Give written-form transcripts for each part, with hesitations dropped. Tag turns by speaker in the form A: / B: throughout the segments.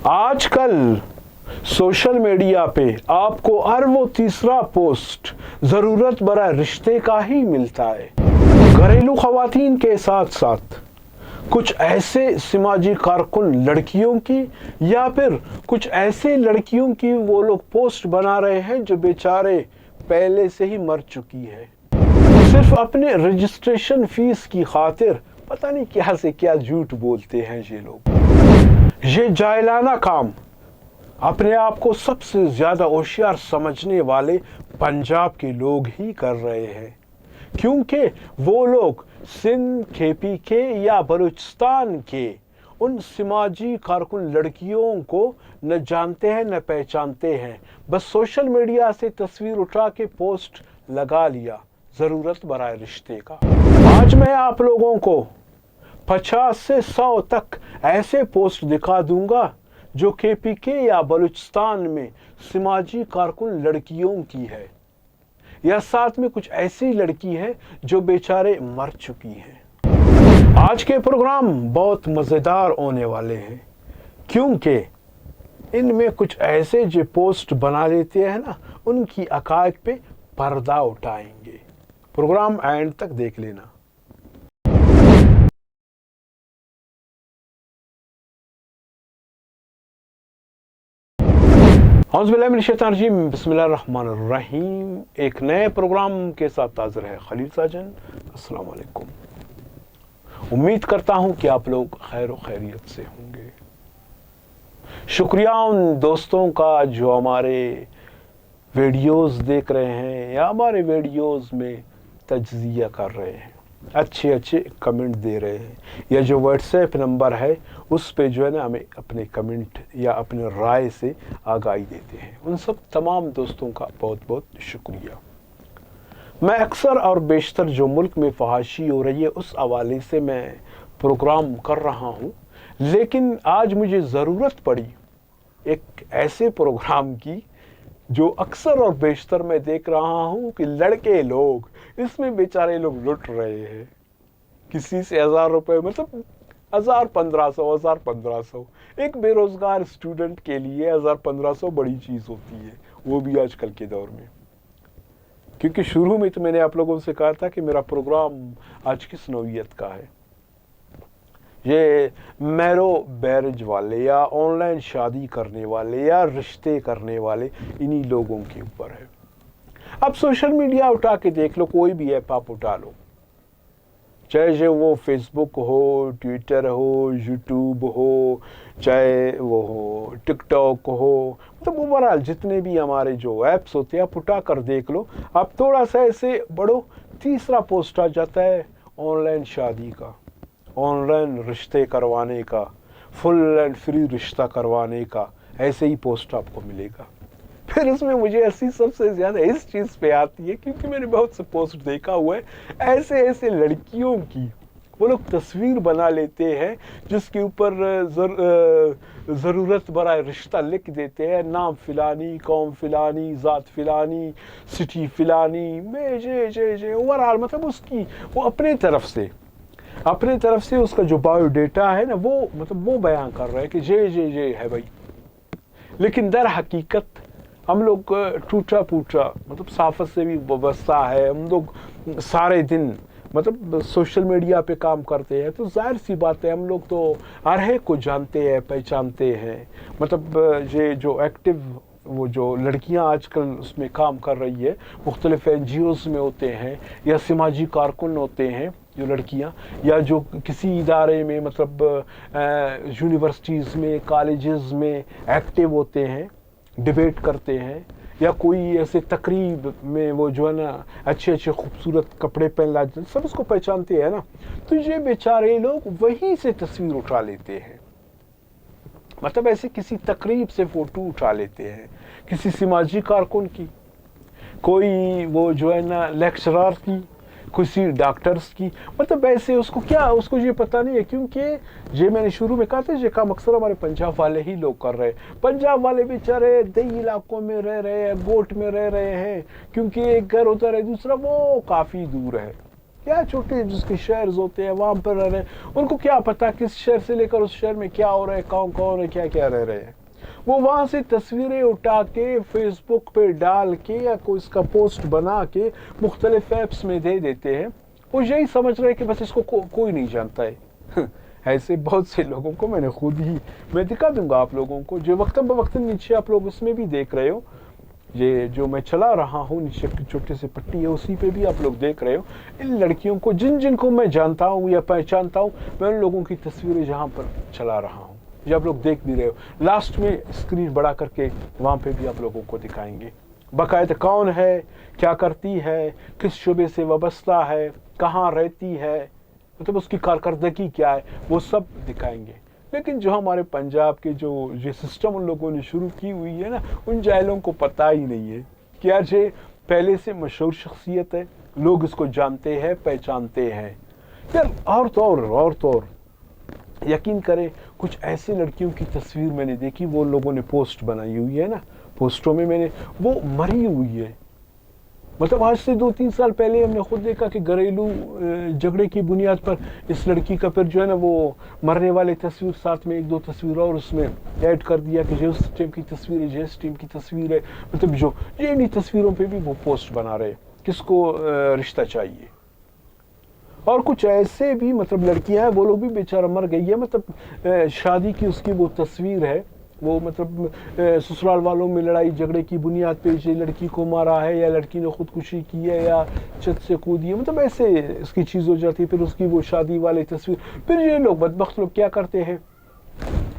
A: آج کل social media پہ آپ کو ہر وہ تیسرا پوسٹ ضرورت برائے رشتے کا ہی ملتا ہے۔ گھریلو خواتین کے ساتھ ساتھ کچھ ایسے سماجی کارکن لڑکیوں کی یا پھر کچھ ایسے لڑکیوں کی وہ لوگ پوسٹ بنا رہے ہیں جو بیچارے پہلے سے ہی مر چکی ہے، صرف اپنے رجسٹریشن فیس کی خاطر پتہ نہیں کیا سے کیا جھوٹ بولتے ہیں یہ لوگ۔ یہ جاہلانہ کام اپنے آپ کو سب سے زیادہ ہوشیار سمجھنے والے پنجاب کے لوگ ہی کر رہے ہیں، کیونکہ وہ لوگ سندھ، کے پی کے یا بلوچستان کے ان سماجی کارکن لڑکیوں کو نہ جانتے ہیں نہ پہچانتے ہیں، بس سوشل میڈیا سے تصویر اٹھا کے پوسٹ لگا لیا ضرورت برائے رشتے کا۔ آج میں آپ لوگوں کو 50 سے 100 تک ایسے پوسٹ دکھا دوں گا جو کے پی کے یا بلوچستان میں سماجی کارکن لڑکیوں کی ہے، یا ساتھ میں کچھ ایسی لڑکی ہے جو بیچارے مر چکی ہیں۔ آج کے پروگرام بہت مزیدار ہونے والے ہیں، کیونکہ ان میں کچھ ایسے جو پوسٹ بنا لیتے ہیں نا، ان کی حقائق پہ پردہ اٹھائیں گے۔ پروگرام اینڈ تک دیکھ لینا۔ اعوذ باللہ من الشیطان الرجیم، بسم اللہ الرحمن الرحیم۔ ایک نئے پروگرام کے ساتھ حاضر ہے خلیل ساجن۔ السلام علیکم۔ امید کرتا ہوں کہ آپ لوگ خیر و خیریت سے ہوں گے۔ شکریہ ان دوستوں کا جو ہمارے ویڈیوز دیکھ رہے ہیں یا ہمارے ویڈیوز میں تجزیہ کر رہے ہیں، اچھے کمنٹ دے رہے ہیں، یا جو واٹس ایپ نمبر ہے اس پہ جو ہے نا ہمیں اپنے کمنٹ یا اپنے رائے سے آگاہی دیتے ہیں۔ ان سب تمام دوستوں کا بہت بہت شکریہ۔ میں اکثر اور بیشتر جو ملک میں فحاشی ہو رہی ہے اس حوالے سے میں پروگرام کر رہا ہوں، لیکن آج مجھے ضرورت پڑی ایک ایسے پروگرام کی جو اکثر اور بیشتر میں دیکھ رہا ہوں کہ لڑکے لوگ اس میں بیچارے لوگ لٹ رہے ہیں، کسی سے 1000 روپے، مطلب 1500 ایک بے روزگار اسٹوڈنٹ کے لیے 1500 بڑی چیز ہوتی ہے، وہ بھی آج کل کے دور میں۔ کیونکہ شروع میں تو میں نے آپ لوگوں سے کہا تھا کہ میرا پروگرام آج کس نوعیت کا ہے، یہ میرو بیرج والے یا آن لائن شادی کرنے والے یا رشتے کرنے والے انہی لوگوں کے اوپر ہے۔ اب سوشل میڈیا اٹھا کے دیکھ لو، کوئی بھی ایپ آپ اٹھا لو، چاہے وہ فیس بک ہو، ٹویٹر ہو، یوٹیوب ہو، چاہے وہ ہو ٹک ٹاک ہو، مطلب اوورآل جتنے بھی ہمارے جو ایپس ہوتے ہیں آپ اٹھا کر دیکھ لو، آپ تھوڑا سا ایسے بڑھو، تیسرا پوسٹ آ جاتا ہے آن لائن شادی کا، آن لائن رشتے کروانے کا، فل اینڈ فری رشتہ کروانے کا، ایسے ہی پوسٹ آپ کو ملے گا۔ پھر اس میں مجھے ایسی سب سے زیادہ اس چیز پہ آتی ہے، کیونکہ میں نے بہت سے پوسٹ دیکھا ہوا ہے ایسے لڑکیوں کی، وہ لوگ تصویر بنا لیتے ہیں جس کے اوپر ضرورت برائے رشتہ لکھ دیتے ہیں، نام فلانی، قوم فلانی، ذات فلانی، سٹی فلانی، اوورآل مطلب اس کی وہ اپنے طرف سے اس کا جو بایو ڈیٹا ہے نا وہ بیان کر رہا ہے کہ یہ ہے بھائی، لیکن در حقیقت ہم لوگ ٹوٹا پوٹا مطلب صحافت سے بھی وابستہ ہے، ہم لوگ سارے دن مطلب سوشل میڈیا پہ کام کرتے ہیں، تو ظاہر سی بات ہے ہم لوگ تو ہر ایک کو جانتے ہیں، پہچانتے ہیں۔ مطلب یہ جو ایکٹیو وہ جو لڑکیاں آج کل اس میں کام کر رہی ہے، مختلف این جی اوز میں ہوتے ہیں یا سماجی کارکن ہوتے ہیں جو لڑکیاں، یا جو کسی ادارے میں مطلب یونیورسٹیز میں، کالجز میں ایکٹیو ہوتے ہیں، ڈیبیٹ کرتے ہیں، یا کوئی ایسے تقریب میں وہ جو ہے نا اچھے خوبصورت کپڑے پہن لاتے ہیں، سب اس کو پہچانتے ہیں نا، تو یہ بیچارے لوگ وہیں سے تصویر اٹھا لیتے ہیں، مطلب ایسے کسی تقریب سے فوٹو اٹھا لیتے ہیں، کسی سماجی کارکن کی، کوئی وہ جو ہے نا لیکچرار کی، کسی ڈاکٹرز کی، مطلب ایسے اس کو یہ پتہ نہیں ہے، کیونکہ یہ میں نے شروع میں کہا تھا یہ کام اکثر ہمارے پنجاب والے ہی لوگ کر رہے ہیں۔ پنجاب والے بیچارے دیہی علاقوں میں رہ رہے ہیں، گوٹ میں رہ رہے ہیں، کیونکہ ایک گھر ہوتا ہے دوسرا وہ کافی دور ہے، کیا چھوٹے جس کے شہرز ہوتے ہیں وہاں پر رہ رہے ہیں، ان کو کیا پتا کس شہر سے لے کر اس شہر میں کیا ہو رہا ہے، کون کون ہے، کیا کیا رہ رہے ہیں۔ وہ وہاں سے تصویریں اٹھا کے فیس بک پہ ڈال کے یا کوئی اس کا پوسٹ بنا کے مختلف ایپس میں دے دیتے ہیں۔ وہ یہی سمجھ رہے کہ بس اس کو کوئی نہیں جانتا ہے۔ ایسے بہت سے لوگوں کو میں نے خود ہی، میں دکھا دوں گا آپ لوگوں کو، جو وقتاً بوقتاً نیچے آپ لوگ اس میں بھی دیکھ رہے ہو، یہ جو میں چلا رہا ہوں نیچے چھوٹے سے پٹی ہے اسی پہ بھی آپ لوگ دیکھ رہے ہو، ان لڑکیوں کو جن کو میں جانتا ہوں یا پہچانتا ہوں، میں ان لوگوں کی تصویریں جہاں پر چلا رہا ہوں، یہ آپ لوگ دیکھ بھی رہے ہو۔ لاسٹ میں اسکرین بڑا کر کے وہاں پہ بھی آپ لوگوں کو دکھائیں گے باقاعدہ کون ہے، کیا کرتی ہے، کس شعبے سے وابستہ ہے، کہاں رہتی ہے، مطلب اس کی کارکردگی کیا ہے، وہ سب دکھائیں گے۔ لیکن جو ہمارے پنجاب کے جو یہ سسٹم ان لوگوں نے شروع کی ہوئی ہے نا، ان جاہلوں کو پتہ ہی نہیں ہے کیا یہ پہلے سے مشہور شخصیت ہے، لوگ اس کو جانتے ہیں، پہچانتے ہیں۔ پھر اور تو اور یقین کریں کچھ ایسے لڑکیوں کی تصویر میں نے دیکھی، وہ لوگوں نے پوسٹ بنائی ہوئی ہے نا، پوسٹوں میں نے وہ مری ہوئی ہے، مطلب آج سے 2-3 سال پہلے ہم نے خود دیکھا کہ گھریلو جھگڑے کی بنیاد پر اس لڑکی کا پھر جو ہے نا وہ مرنے والے تصویر ساتھ میں 1-2 تصویر اور اس میں ایڈ کر دیا کہ جو اس ٹیم کی تصویر ہے، جو اس ٹیم کی تصویر ہے، مطلب جو یہ انہی تصویروں پہ بھی وہ پوسٹ بنا رہے کس کو رشتہ چاہیے۔ اور کچھ ایسے بھی مطلب لڑکیاں ہیں، وہ لوگ بھی بیچارہ مر گئی ہے، مطلب شادی کی اس کی وہ تصویر ہے، وہ مطلب سسرال والوں میں لڑائی جھگڑے کی بنیاد پہ یہ لڑکی کو مارا ہے یا لڑکی نے خودکشی کی ہے یا چھت سے کودی ہے، مطلب ایسے اس کی چیز ہو جاتی ہے۔ پھر اس کی وہ شادی والی تصویر، پھر یہ لوگ بدبخت لوگ کیا کرتے ہیں،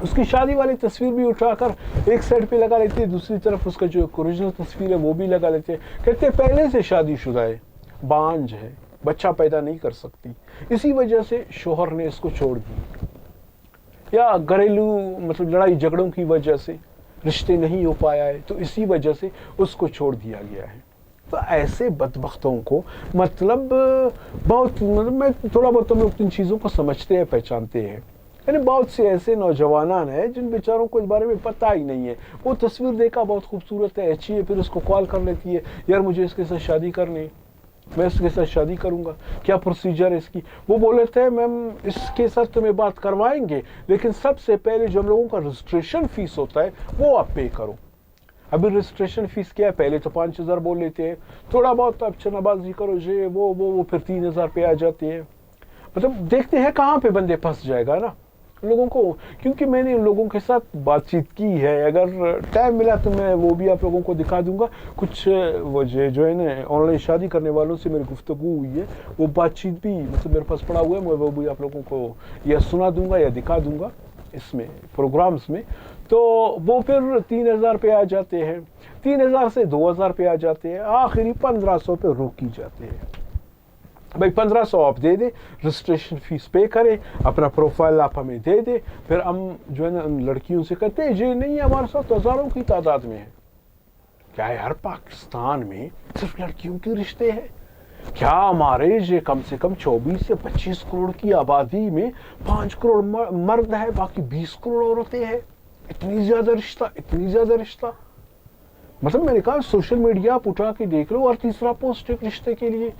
A: اس کی شادی والی تصویر بھی اٹھا کر ایک سائڈ پہ لگا لیتے ہیں، دوسری طرف اس کا جو اوریجنل تصویر ہے وہ بھی لگا لیتے ہیں، کہتے ہیں پہلے سے شادی شدہ ہے، بانجھ ہے، بچہ پیدا نہیں کر سکتی، اسی وجہ سے شوہر نے اس کو چھوڑ دی، یا گھریلو مطلب لڑائی جھگڑوں کی وجہ سے رشتے نہیں ہو پایا ہے تو اسی وجہ سے اس کو چھوڑ دیا گیا ہے۔ تو ایسے بدبختوں کو مطلب بہت مطلب میں تھوڑا بہت ہم لوگ ان چیزوں کو سمجھتے ہیں، پہچانتے ہیں، یعنی بہت سے ایسے نوجوانان ہیں جن بیچاروں کو اس بارے میں پتہ ہی نہیں ہے، وہ تصویر دیکھا بہت خوبصورت ہے، اچھی ہے، پھر اس کو کال کر لیتی ہے، یار مجھے اس کے ساتھ شادی کرنی، میں اس کے ساتھ شادی کروں گا، کیا پروسیجر ہے اس کی، وہ بولے تھے میم اس کے ساتھ تمہیں بات کروائیں گے لیکن سب سے پہلے جو ہم لوگوں کا رجسٹریشن فیس ہوتا ہے وہ آپ پے کرو۔ ابھی رجسٹریشن فیس کیا ہے، پہلے تو 5,000 بول لیتے ہیں، تھوڑا بہت اب چنابازی کرو جی وہ پھر 3,000 پہ آ جاتے ہیں، مطلب دیکھتے ہیں کہاں پہ بندے پھنس جائے گا نا لوگوں کو، کیونکہ میں نے ان لوگوں کے ساتھ بات چیت کی ہے، اگر ٹائم ملا تو میں وہ بھی آپ لوگوں کو دکھا دوں گا، کچھ وہ جو ہے نا آن لائن شادی کرنے والوں سے میری گفتگو ہوئی ہے، وہ بات چیت بھی مطلب میرے پاس پڑا ہوا ہے، میں وہ بھی آپ لوگوں کو یا سنا دوں گا یا دکھا دوں گا اس میں پروگرامز میں، تو وہ پھر 3,000 پہ آ جاتے ہیں، 3,000 سے 2,000 پہ آ جاتے ہیں، آخری 1,500 پہ روک ہی جاتے ہیں۔ بھائی 1,500 آپ دے دیں، رجسٹریشن فیس پے کریں، اپنا پروفائل آپ ہمیں دے دیں، پھر ہم جو ہے نا ان لڑکیوں سے کہتے ہیں یہ نہیں ہمارے ساتھ ہزاروں کی تعداد میں ہے۔ کیا یار پاکستان میں صرف لڑکیوں کے رشتے ہیں؟ کیا ہمارے یہ کم سے کم 24 سے 25 کروڑ کی آبادی میں 5 کروڑ مرد ہے، باقی 20 کروڑ عورتیں ہیں؟ اتنی زیادہ رشتہ، مطلب میں نے کہا سوشل میڈیا آپ اٹھا کے دیکھ لو اور تیسرا پوسٹ ایک رشتے کے لیے،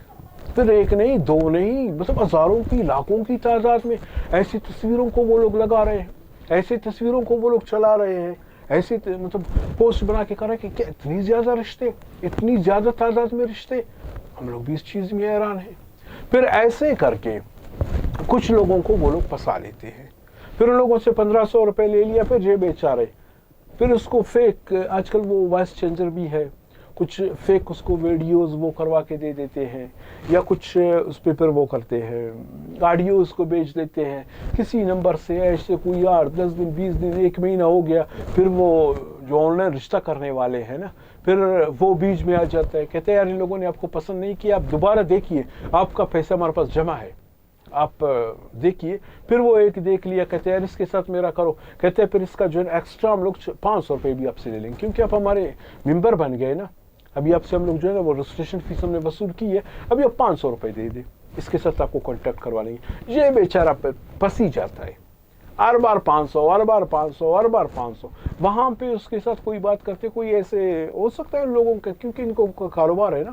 A: پھر ایک نہیں، 2 نہیں، مطلب ہزاروں کی، لاکھوں کی تعداد میں ایسی تصویروں کو وہ لوگ لگا رہے ہیں، ایسی تصویروں کو وہ لوگ چلا رہے ہیں، ایسی مطلب پوسٹ بنا کے کر رہے ہیں کہ کیا اتنی زیادہ رشتے، اتنی زیادہ تعداد میں رشتے، ہم لوگ بھی اس چیز میں حیران ہیں۔ پھر ایسے کر کے کچھ لوگوں کو وہ لوگ پھنسا لیتے ہیں، پھر ان لوگوں سے 1,500 روپے لے لیا، پھر یہ بیچارے پھر اس کو فیک، آج کل وہ وائس چینجر بھی ہے، کچھ فیک اس کو ویڈیوز وہ کروا کے دے دیتے ہیں، یا کچھ اس پہ پھر وہ کرتے ہیں، آڈیو اس کو بیچ دیتے ہیں کسی نمبر سے، ایسے کوئی 8 10 دن 20 دن 1 مہینہ ہو گیا، پھر وہ جو آن لائن رشتہ کرنے والے ہیں نا، پھر وہ بیچ میں آ جاتا ہے، کہتے ہیں یار ان لوگوں نے آپ کو پسند نہیں کیا، آپ دوبارہ دیکھیے، آپ کا پیسہ ہمارے پاس جمع ہے، آپ دیکھیے، پھر وہ ایک دیکھ لیا، کہتے ہیں یار اس کے ساتھ میرا کرو، کہتے ہیں پھر اس کا جو ہے ایکسٹرا ہم لوگ 500 روپے بھی آپ سے لے لیں گے، کیونکہ آپ ہمارے ممبر بن گئے نا، ابھی آپ سے ہم لوگ جو ہے نا وہ رجسٹریشن فیس ہم نے وصول کی ہے، ابھی آپ 500 روپے دے دیں، اس کے ساتھ آپ کو کانٹیکٹ کروا لیں گے۔ یہ بیچارہ پھنسی جاتا ہے، ہر بار 500، ہر بار 500، ہر بار 500، وہاں پہ اس کے ساتھ کوئی بات کرتے، کوئی ایسے ہو سکتا ہے ان لوگوں کا، کیونکہ ان کو کاروبار ہے نا،